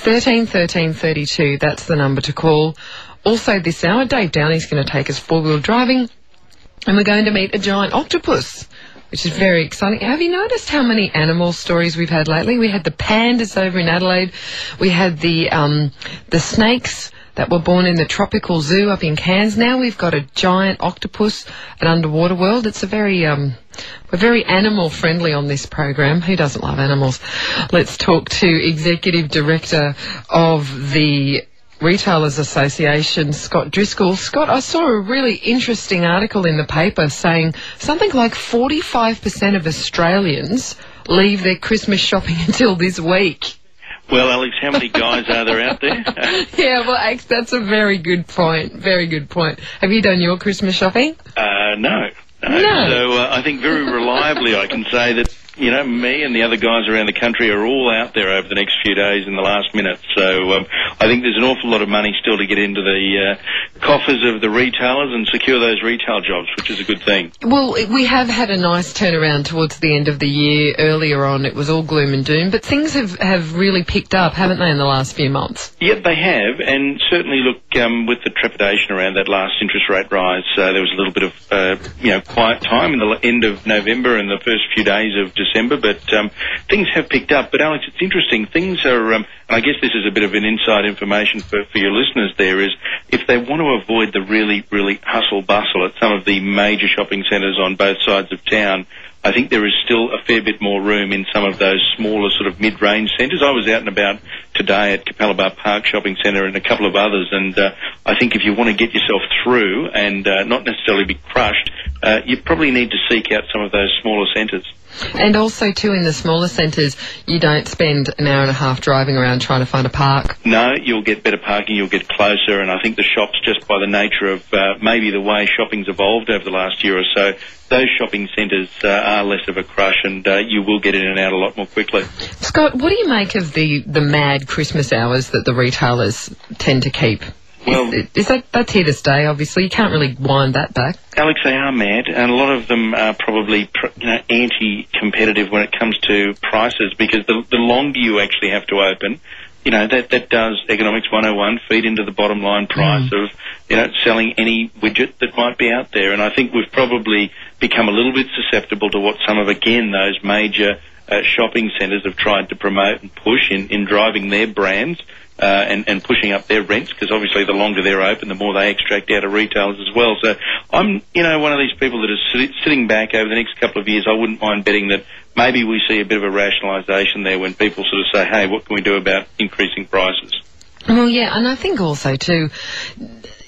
13 13 32, that's the number to call. Also this hour, Dave Downey's going to take us four-wheel driving, and we're going to meet a giant octopus, which is very exciting. Have you noticed how many animal stories we've had lately? We had the pandas over in Adelaide. We had the snakes that were born in the tropical zoo up in Cairns. Now we've got a giant octopus at Underwater World. It's a very, we're very animal friendly on this program. Who doesn't love animals? Let's talk to Executive Director of the Retailers Association, Scott Driscoll. Scott, I saw a really interesting article in the paper saying something like 45% of Australians leave their Christmas shopping until this week. Well, Alex, how many guys are there out there? Yeah, well, that's a very good point. Very good point. Have you done your Christmas shopping? No. So I think very reliably I can say that, you know, me and the other guys around the country are all out there over the next few days in the last minute. So I think there's an awful lot of money still to get into the coffers of the retailers and secure those retail jobs, which is a good thing. Well, we have had a nice turnaround towards the end of the year. Earlier on, it was all gloom and doom, but things have really picked up, haven't they, in the last few months? Yep, they have, and certainly, look, with the trepidation around that last interest rate rise, there was a little bit of, quiet time in the end of November and the first few days of December, but things have picked up. But, Alex, it's interesting. Things are, and I guess this is a bit of an inside information for your listeners there, is if they want to avoid the really, really hustle-bustle at some of the major shopping centres on both sides of town, I think there is still a fair bit more room in some of those smaller sort of mid-range centres. I was out and about today at Capalaba Park Shopping Centre and a couple of others, and I think if you want to get yourself through and not necessarily be crushed, you probably need to seek out some of those smaller centres. And also, too, in the smaller centres, you don't spend an hour and a half driving around trying to find a park. No, you'll get better parking, you'll get closer, and I think the shops, just by the nature of maybe the way shopping's evolved over the last year or so, those shopping centres are less of a crush, and you will get in and out a lot more quickly. Scott, what do you make of the mad Christmas hours that the retailers tend to keep? Well, that's here to stay, obviously. You can't really wind that back. Alex, they are mad, and a lot of them are probably anti-competitive when it comes to prices, because the longer you actually have to open, that does Economics 101 feed into the bottom line price of, selling any widget that might be out there. And I think we've probably become a little bit susceptible to what some of, again, those major shopping centres have tried to promote and push in driving their brands. And pushing up their rents, because obviously the longer they're open, the more they extract out of retailers as well. So I'm, one of these people that is sitting back over the next couple of years. I wouldn't mind betting that maybe we see a bit of a rationalisation there when people sort of say, hey, what can we do about increasing prices? Well, yeah, and I think also, too,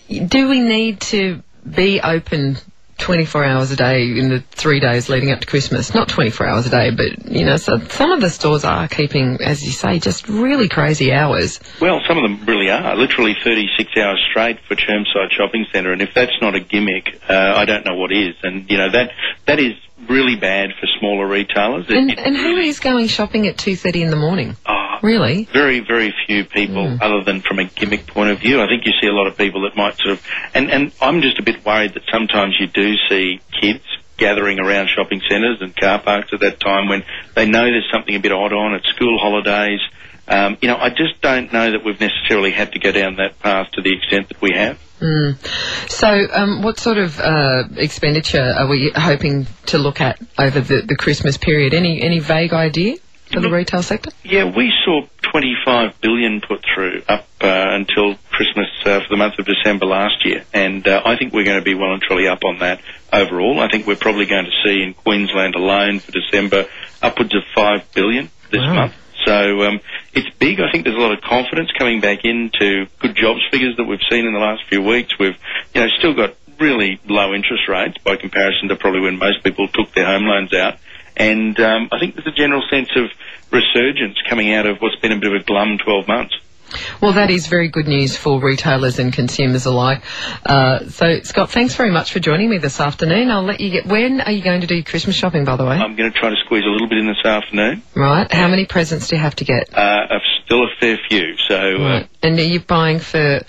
do we need to be open 24 hours a day in the 3 days leading up to Christmas? Not 24 hours a day, but, so some of the stores are keeping, as you say, just really crazy hours. Well, some of them really are, literally 36 hours straight for Chermside Shopping Centre, and if that's not a gimmick, I don't know what is. And, that is really bad for smaller retailers. And who is going shopping at 2:30 in the morning? Really? Very, very few people, other than from a gimmick point of view. I think you see a lot of people that might sort of... And I'm just a bit worried that sometimes you do see kids gathering around shopping centres and car parks at that time when they know there's something a bit odd on at school holidays. I just don't know that we've necessarily had to go down that path to the extent that we have. So what sort of expenditure are we hoping to look at over the Christmas period? Any vague idea for the retail sector? Yeah, we saw $25 billion put through up until Christmas for the month of December last year, and I think we're going to be well and truly up on that overall. I think we're probably going to see in Queensland alone for December upwards of $5 billion this month. So it's big. I think there's a lot of confidence coming back into good jobs figures that we've seen in the last few weeks. We've still got really low interest rates by comparison to probably when most people took their home loans out. And I think there's a general sense of resurgence coming out of what's been a bit of a glum 12 months. Well, that is very good news for retailers and consumers alike. So, Scott, thanks very much for joining me this afternoon. I'll let you get... When are you going to do Christmas shopping, by the way? I'm going to try to squeeze a little bit in this afternoon. Right. How many presents do you have to get? Still a fair few. So. Right. And are you buying for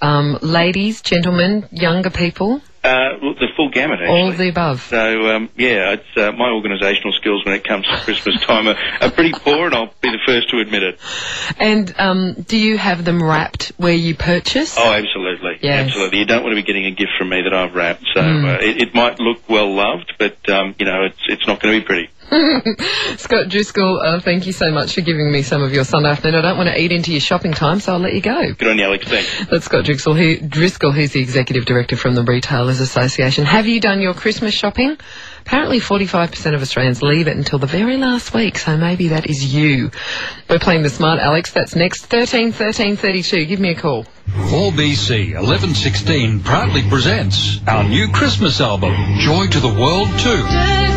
ladies, gentlemen, younger people? The full gamut, actually. All of the above. So, yeah, it's my organisational skills when it comes to Christmas time are pretty poor, and I'll be the first to admit it. And do you have them wrapped where you purchase? Oh, absolutely. Yes. Absolutely. You don't want to be getting a gift from me that I've wrapped. So it might look well loved, but, you know, it's not going to be pretty. Scott Driscoll, thank you so much for giving me some of your Sunday afternoon. I don't want to eat into your shopping time, so I'll let you go. Good on you, Alex. Thanks. That's Scott Driscoll. He's the Executive Director from the Retailers Association. Have you done your Christmas shopping? Apparently 45% of Australians leave it until the very last week, so maybe that is you. We're playing The Smart Alex. That's next. 1332. Give me a call. 4BC 1116 proudly presents our new Christmas album, Joy to the World 2.